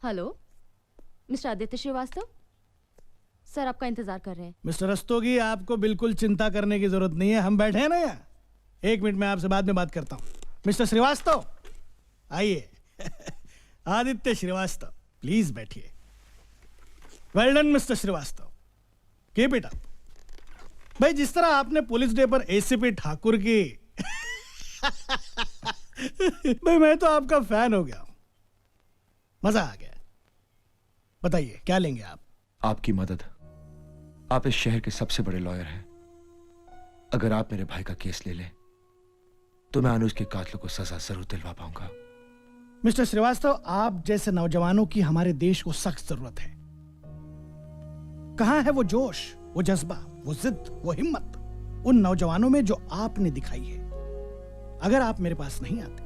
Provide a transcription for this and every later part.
Hello, mister Aditya Srivastava, sir आपका इंतजार कर रहे हैं। मिस्टर रस्तोगी, आपको बिल्कुल चिंता करने की जरूरत नहीं है, हम बैठे हैं ना यहाँ। 1 मिनट में आपसे बाद में बात करता हूँ। मिस्टर श्रीवास्तव आइए। आदित्य श्रीवास्तव प्लीज बैठिए। Well done mister Srivastava, keep it up. भाई जिस तरह आपने पुलिस डे पर एसीपी ठाकुर की भाई मैं तो आपका फैन हो गया हूं, मजा आ गया। बताइए क्या लेंगे आप? आपकी मदद। आप इस शहर के सबसे बड़े लॉयर हैं। अगर आप मेरे भाई का केस ले लें तो मैं अनुज के कातिलों को सजा जरूर दिलवा पाऊंगा। मिस्टर श्रीवास्तव, आप जैसे नौजवानों की हमारे देश को सख्त जरूरत है। कहां है वो जोश, वो जज्बा, वो जिद, वो हिम्मत उन नौजवानों में जो आपने दिखाई है? अगर आप मेरे पास नहीं आते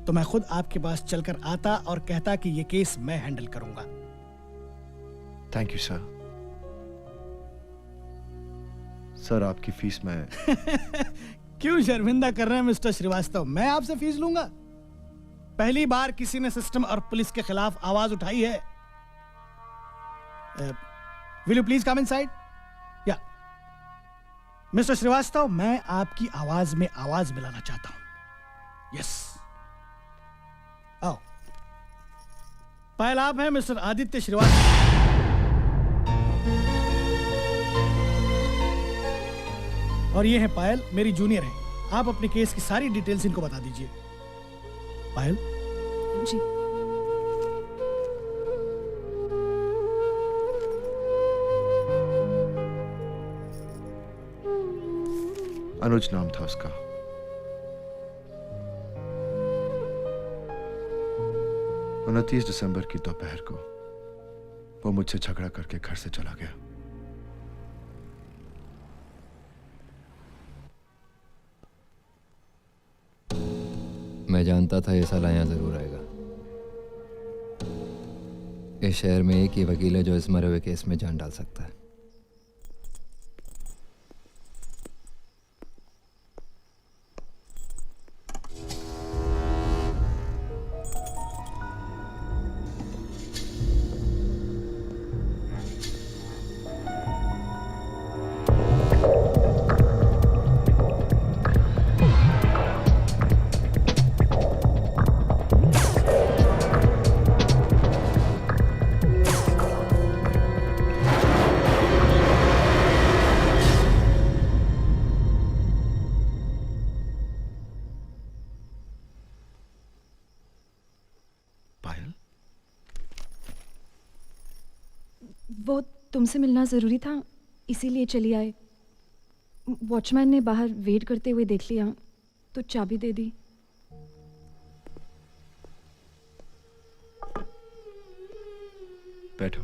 तो मैं खुद आपके पास चलकर आता और कहता कि ये केस मैं हैंडल करूंगा। Thank you sir. सर आपकी फीस मैं क्यों शर्मिंदा कर रहे हैं मिस्टर श्रीवास्तव? मैं आपसे फीस लूंगा? पहली बार किसी ने सिस्टम और पुलिस के खिलाफ आवाज उठाई है। Will you please come inside? या मिस्टर श्रीवास्तव, मैं आपकी आवाज में आवाज मिलाना चाहता हूं। यस, आओ। पायल आप हैं मिस्टर आदित्य श्रीवास्तव। और ये है पायल, मेरी जूनियर है। आप अपने केस की सारी डिटेल्स इनको बता दीजिए। पायल जी। अनुज नाम था उसका। उनतीस दिसंबर की दोपहर को वो मुझसे झगड़ा करके घर से चला गया। मैं जानता था ये साला यहाँ जरूर आएगा। इस शहर में एक ही वकील है जो इस मरे हुए केस में जान डाल सकता है। वो तुमसे मिलना ज़रूरी था, इसीलिए चली आए। वॉचमैन ने बाहर वेट करते हुए देख लिया तो चाबी दे दी। बैठो।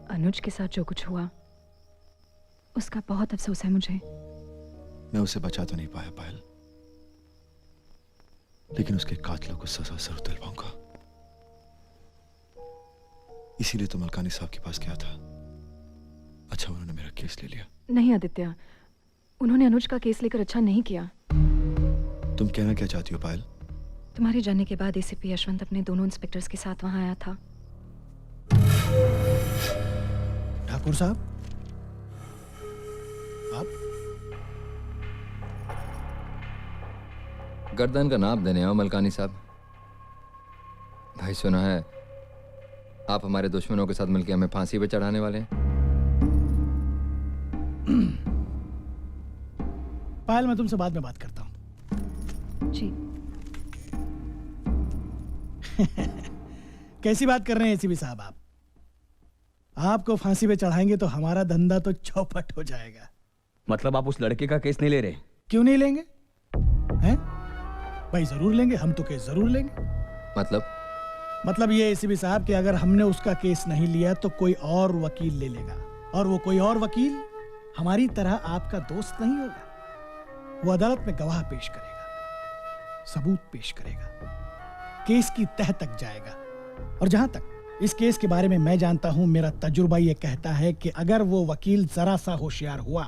अनुज के साथ जो कुछ हुआ उसका बहुत अफसोस है मुझे। मैं उसे बचा तो नहीं पाया पायल, लेकिन उसके कातिलों को सजा जरूर दिलवाऊंगा। इसीलिए तो मलकानी साहब के पास गया था। अच्छा उन्होंने मेरा केस ले लिया। नहीं आदित्य, उन्होंने अनुज का केस लेकर अच्छा नहीं किया। तुम कहना क्या चाहती हो पायल? तुम्हारे जाने के बाद एसीपी यशवंत अपने दोनों इंस्पेक्टर्स के साथ वहां आया था। ठाकुर साहब, आप गर्दन का नाप देने आओ मलकानी साहब। भाई सुना है आप हमारे दुश्मनों के साथ मिलकर हमें फांसी पे चढ़ाने वाले हैं। पायल, मैं तुमसे बाद में बात करता हूं। जी। कैसी बात कर रहे हैं एसीपी साहब? आप आपको फांसी पे चढ़ाएंगे तो हमारा धंधा तो चौपट हो जाएगा। मतलब आप उस लड़के का केस नहीं ले रहे? क्यों नहीं लेंगे? हैं? भाई जरूर लेंगे, हम तो केस जरूर लेंगे। मतलब ये एसीपी साहब कि अगर हमने उसका केस नहीं लिया तो कोई और वकील ले लेगा, और वो कोई और वकील हमारी तरह आपका दोस्त नहीं होगा। वो अदालत में गवाह पेश करेगा, सबूत पेश करेगा, केस की तह तक जाएगा। और जहां तक इस केस के बारे में मैं जानता हूं, मेरा तजुर्बा ये कहता है कि अगर वो वकील जरा सा होशियार हुआ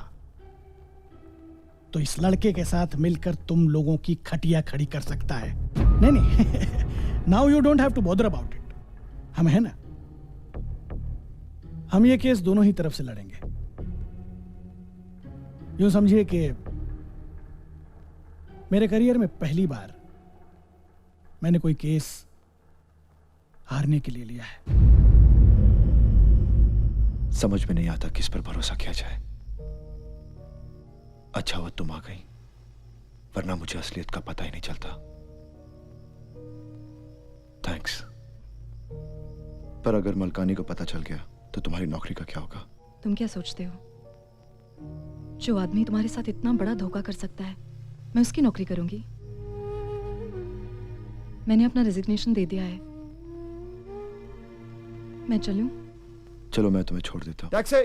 तो इस लड़के के साथ मिलकर तुम लोगों की खटिया खड़ी कर सकता है। नहीं नहीं, now you don't have to bother about it. हम है ना, हम ये केस दोनों ही तरफ से लड़ेंगे। यूं समझिए कि मेरे करियर में पहली बार मैंने कोई केस हारने के लिए लिया है। समझ में नहीं आता किस पर भरोसा किया जाए। अच्छा हुआ तुम आ गई, वरना मुझे असलियत का पता ही नहीं चलता। थैंक्स। पर अगर मलकानी को पता चल गया तो तुम्हारी नौकरी का क्या होगा? तुम क्या सोचते हो? जो आदमी तुम्हारे साथ इतना बड़ा धोखा कर सकता है, मैं उसकी नौकरी करूंगी? मैंने अपना रेजिग्नेशन दे दिया है। मैं चलूं? चलो मैं तुम्हें छोड़ देता हूं। टैक्सी।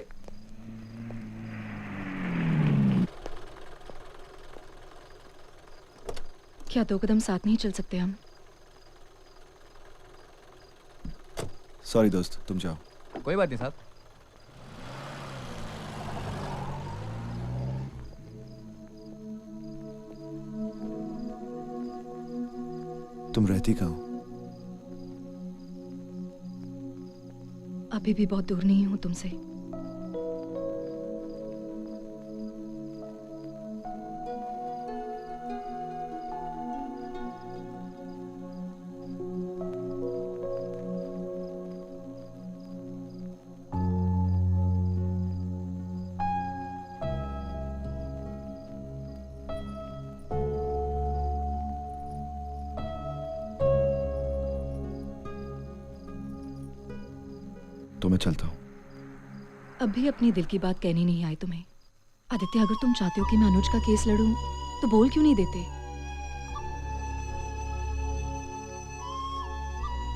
क्या 2 कदम साथ नहीं चल सकते हम? सॉरी दोस्त, तुम जाओ। कोई बात नहीं साहब। तुम रहती कहाँ हो? अभी भी बहुत दूर नहीं हूं तुमसे। तो मैं चलता हूं। अभी अपनी दिल की बात कहनी नहीं आई तुम्हें? आदित्य, अगर तुम चाहते हो कि मैं अनुज का केस लड़ूं, तो बोल क्यों नहीं देते?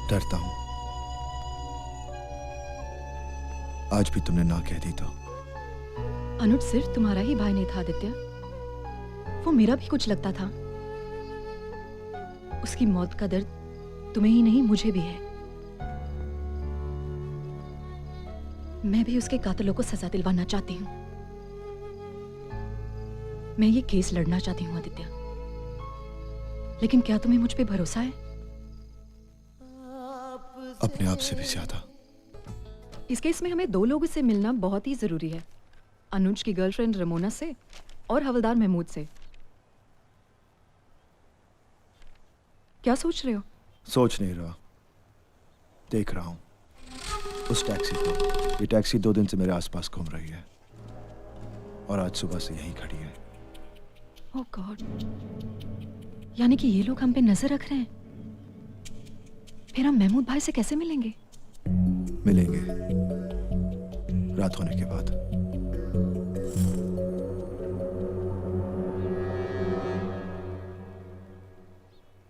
डरता हूं। आज भी तुमने ना कह दी तो। अनुज सिर्फ तुम्हारा ही भाई नहीं था आदित्य, वो मेरा भी कुछ लगता था। उसकी मौत का दर्द तुम्हें ही नहीं, मुझे भी है। मैं भी उसके कातिलों को सजा दिलवाना चाहती हूँ। मैं ये केस लड़ना चाहती हूँ आदित्य, लेकिन क्या तुम्हें मुझ पे भरोसा है? अपने आप से भी ज्यादा। इस केस में हमें 2 लोगों से मिलना बहुत ही जरूरी है, अनुज की गर्लफ्रेंड रमोना से और हवलदार महमूद से। क्या सोच रहे हो? सोच नहीं रहा, देख रहा हूं उस टैक्सी को। ये टैक्सी 2 दिन से मेरे आसपास घूम रही है और आज सुबह से यहीं खड़ी है। ओह गॉड, यानी कि ये लोग हम पे नजर रख रहे हैं। फिर हम महमूद भाई से कैसे मिलेंगे? मिलेंगे रात होने के बाद।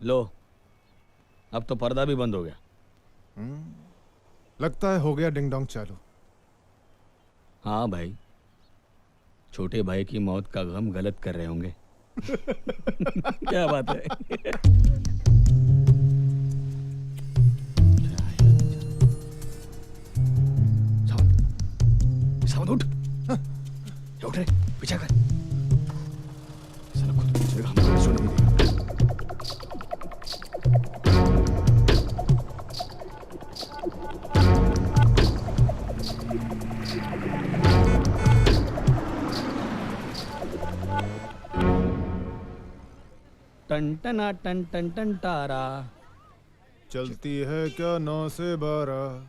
लो, अब तो पर्दा भी बंद हो गया। लगता है हो गया डिंग डोंग चालू। हाँ भाई, छोटे भाई की मौत का गम गलत कर रहे होंगे। क्या बात है। सावन उठ, ये उठ रे, पीछा कर। साला खुद पूछेगा, हमको सुन नहीं देगा। टन टना टन टन टन तारा। चलती है क्या 9 से 12?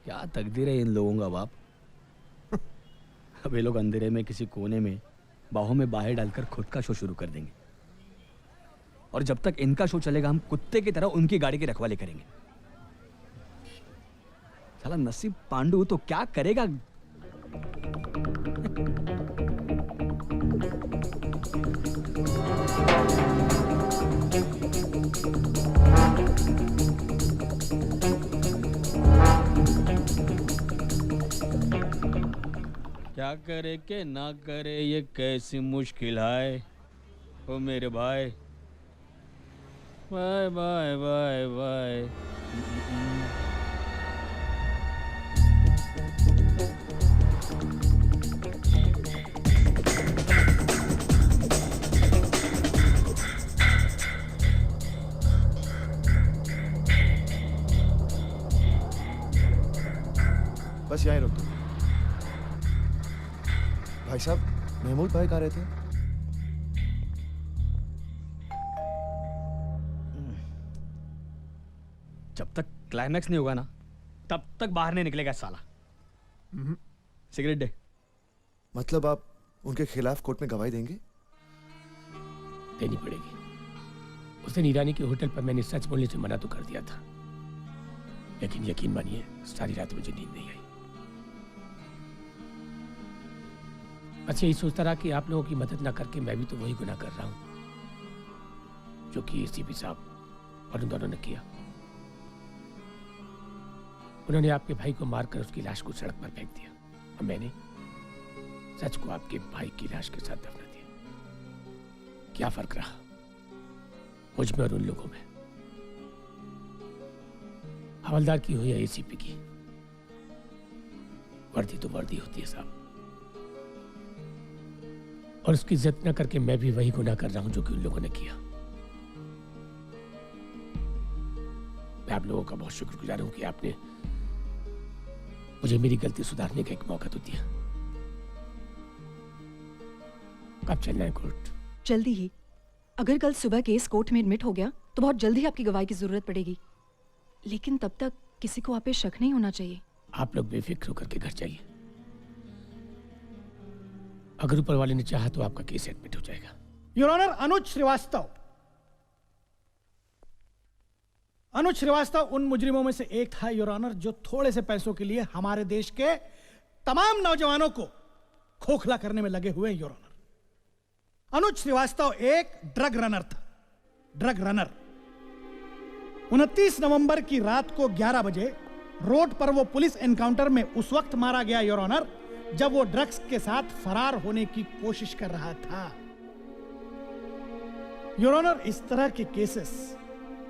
क्या तकदीर है इन लोगों का बाप। अब ये लोग अंधेरे में किसी कोने में बाहों में बाहें डालकर खुद का शो शुरू कर देंगे, और जब तक इनका शो चलेगा हम कुत्ते की तरह उनकी गाड़ी की रखवाली करेंगे। साला नसीब पांडु तो क्या करेगा। क्या करे के ना करे ये कैसी मुश्किल है ओ मेरे भाई। Bye bye bye bye. बस यहीं रुक दो। भाई साहब, महमूद भाई कहाँ रहते हैं? जब तक क्लाइमैक्स नहीं होगा ना तब तक बाहर नहीं निकलेगा साला। सिगरेट दे। मतलब आप उनके खिलाफ कोर्ट में गवाही देंगे? देनी पड़ेगी। उस दिन ईरानी के होटल पर मैंने सच बोलने से मना तो कर दिया था, लेकिन यकीन मानिए सारी रात मुझे नींद नहीं आई। अच्छा, यही सोचता रहा कि आप लोगों की मदद ना करके मैं भी तो वही गुनाह कर रहा हूं जो कि एसीपी साहब और उन दोनों ने किया। उन्होंने आपके भाई को मारकर उसकी लाश को सड़क पर फेंक दिया और मैंने सच को आपके भाई की लाश के साथ दफना दिया। क्या फर्क रहा मुझ में और उन लोगों में? हवलदार की हो या एसीपी की, वर्दी तो वर्दी होती है साहब। और उसकी इज्जत न करके मैं भी वही गुनाह कर रहा हूं जो कि उन लोगों ने किया। मैं आप लोगों का बहुत शुक्रगुजार हूं कि आपने मुझे मेरी गलती सुधारने का एक मौका तो दिया। कब चलना है कोर्ट? जल्दी ही। अगर कल सुबह केस कोर्ट में एडमिट हो गया तो बहुत जल्दी आपकी गवाही की जरूरत पड़ेगी, लेकिन तब तक किसी को आप पे शक नहीं होना चाहिए। आप लोग बेफिक्र होकर के घर जाइए। अगर ऊपर वाले ने चाहा तो आपका केस एडमिट हो जाएगा। योर ऑनर, अनुज श्रीवास्तव। अनुज श्रीवास्तव उन मुजरिमों में से एक था योर ऑनर जो थोड़े से पैसों के लिए हमारे देश के तमाम नौजवानों को खोखला करने में लगे हुए योर ऑनर। अनुज श्रीवास्तव एक ड्रग रनर था। ड्रग रनर 29 नवंबर की रात को 11 बजे रोड पर वो पुलिस एनकाउंटर में उस वक्त मारा गया योर ऑनर जब वो ड्रग्स के साथ फरार होने की कोशिश कर रहा था। योर ऑनर, इस तरह के केसेस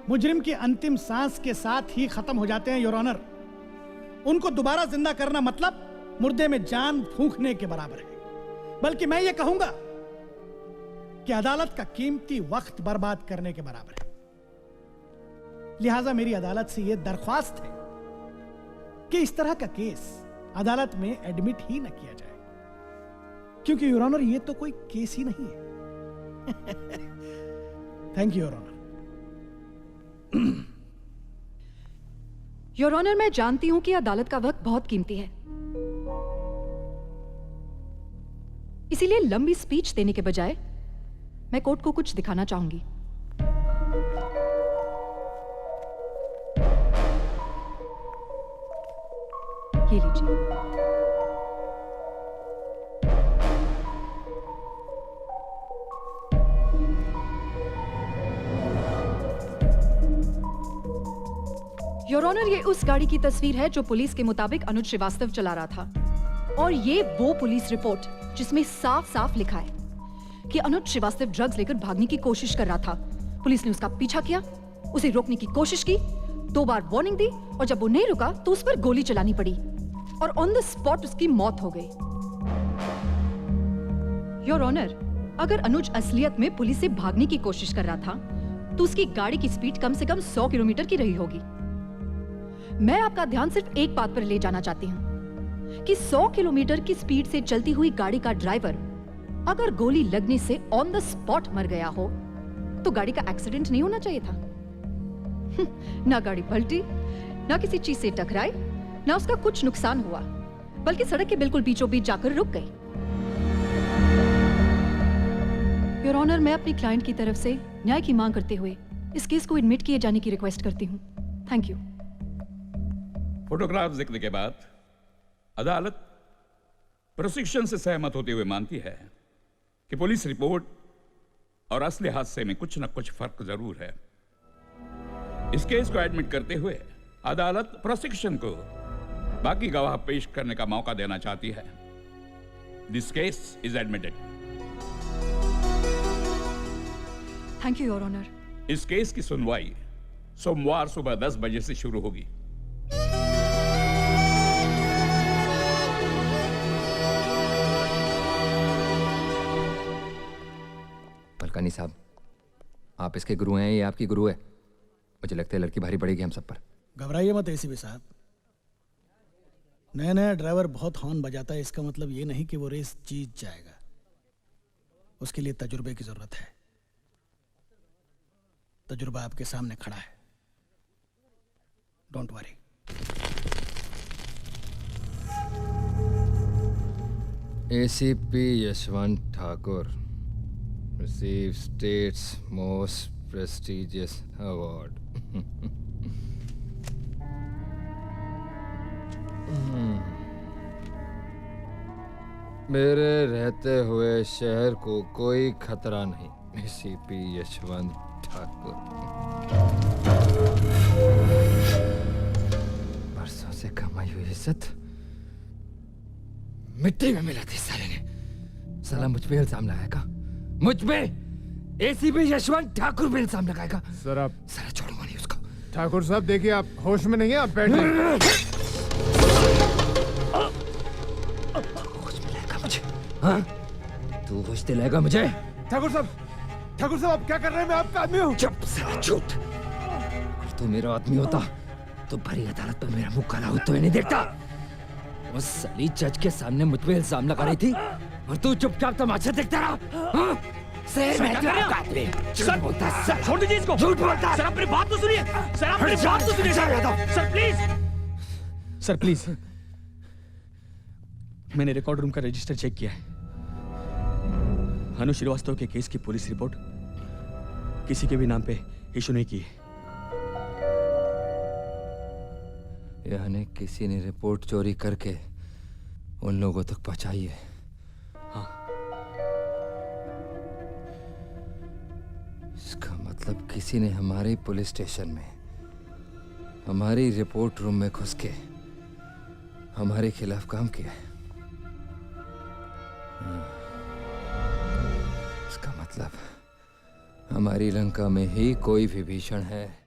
मुजरिम की अंतिम सांस के साथ ही खत्म हो जाते हैं योर ऑनर। उनको दोबारा जिंदा करना मतलब मुर्दे में जान फूंकने के बराबर है। बल्कि मैं ये कहूंगा कि अदालत का कीमती वक्त बर्बाद करने के बराबर है। लिहाजा मेरी अदालत से यह दरख्वास्त है कि इस तरह का केस अदालत में एडमिट ही न किया जाए, क्योंकि योर ऑनर ये तो कोई केस ही नहीं है। Thank you your honour. Your honour, मैं जानती हूं कि अदालत का वक्त बहुत कीमती है, इसीलिए लंबी स्पीच देने के बजाय मैं कोर्ट को कुछ दिखाना चाहूंगी। ये लीजिए। योर ऑनर, ये उस गाड़ी की तस्वीर है जो पुलिस के मुताबिक अनुज श्रीवास्तव चला रहा था, और ये वो पुलिस रिपोर्ट जिसमें साफ साफ लिखा है कि अनुज श्रीवास्तव ड्रग्स लेकर भागने की कोशिश कर रहा था। पुलिस ने उसका पीछा किया, उसे रोकने की कोशिश की, 2 बार वार्निंग दी, और जब वो नहीं रुका तो उस पर गोली चलानी पड़ी और ऑन द स्पॉट उसकी मौत हो गई। योर ऑनर, अगर अनुज असलियत में पुलिस से भागने की कोशिश कर रहा था तो उसकी गाड़ी की स्पीड कम से कम 100 किलोमीटर की रही होगी। मैं आपका ध्यान सिर्फ एक बात पर ले जाना चाहती हूँ कि 100 किलोमीटर की स्पीड से चलती हुई गाड़ी का ड्राइवर अगर गोली लगने से ऑन द स्पॉट मर गया हो तो गाड़ी का एक्सीडेंट नहीं होना चाहिए था। ना गाड़ी पलटी, ना किसी चीज से टकराई, ना उसका कुछ नुकसान हुआ, बल्कि सड़क के बिल्कुल बीचों बीच जाकर रुक गई। योर ऑनर, मैं अपनी क्लाइंट की तरफ से न्याय की मांग करते हुए इस केस को एडमिट किए जाने की रिक्वेस्ट करती हूँ। Thank you. फोटोग्राफ देखने के बाद अदालत प्रोसिक्यूशन से सहमत होते हुए मानती है कि पुलिस रिपोर्ट और असली हादसे में कुछ न कुछ फर्क जरूर है। इस केस को एडमिट करते हुए अदालत प्रोसिक्यूशन को बाकी गवाह पेश करने का मौका देना चाहती है। This case is admitted. Thank you your honour. इस केस की सुनवाई सोमवार सुबह 10 बजे से शुरू होगी। मलकानी साहब, आप इसके गुरु हैं, ये आपकी गुरु है। मुझे लगता है लड़की भारी पड़ेगी हम सब पर। घबराइए मत एसीपी साहब। नया नया ड्राइवर बहुत हॉर्न बजाता है, इसका मतलब ये नहीं कि वो रेस जीत जाएगा। उसके लिए तजुर्बे की जरूरत है। तजुर्बा आपके सामने खड़ा है, don't worry. ACP Yashwant Thakur receive state's most prestigious award. मेरे रहते हुए शहर को कोई खतरा नहीं। एसीपी यशवंत ठाकुर। बरसों से कमाई हुई इज्जत मिट्टी में मिला थी साले ने। साला मुझ पे इल्जाम लगाएगा, मुझ पे एसीपी यशवंत ठाकुर पे इल्जाम लगाएगा। सर आप साला छोड़ूंगा नहीं उसको। ठाकुर साहब देखिए, आप होश में नहीं है, आप बैठे। होश मिलेगा मुझे? हाँ, तू होश दिलाएगा मुझे? ठाकुर साहब आप क्या कर रहे हैं? मैं आपका आदमी हूँ। चुप साला झूठ। अगर तू मेरा आदमी होता तो भरी अदालत में मेरा मुंह काला होते हुए नहीं देखता। उस साली जज के सामने मुझ पे इल्जाम लगा रही थी और तू चुपचाप तमाशा देखता रहा। हाँ? सर मैं तो आपका आदमी। झूठ बोलता है साला। छोड़ दीजिए इसको। झूठ बोलता है। सर आप मेरी बात तो सुनिए। सर आप मेरी बात तो सुनिए। Sir please. सर प्लीज, मैंने रिकॉर्ड रूम का रजिस्टर चेक किया है। अनु श्रीवास्तव के केस की पुलिस रिपोर्ट किसी के भी नाम पे इशू नहीं की है। यानी किसी ने रिपोर्ट चोरी करके उन लोगों तक पहुंचाई है। हाँ। इसका मतलब किसी ने हमारे पुलिस स्टेशन में हमारी रिपोर्ट रूम में घुस के हमारे खिलाफ काम किया है। इसका मतलब हमारी लंका में ही कोई विभीषण है।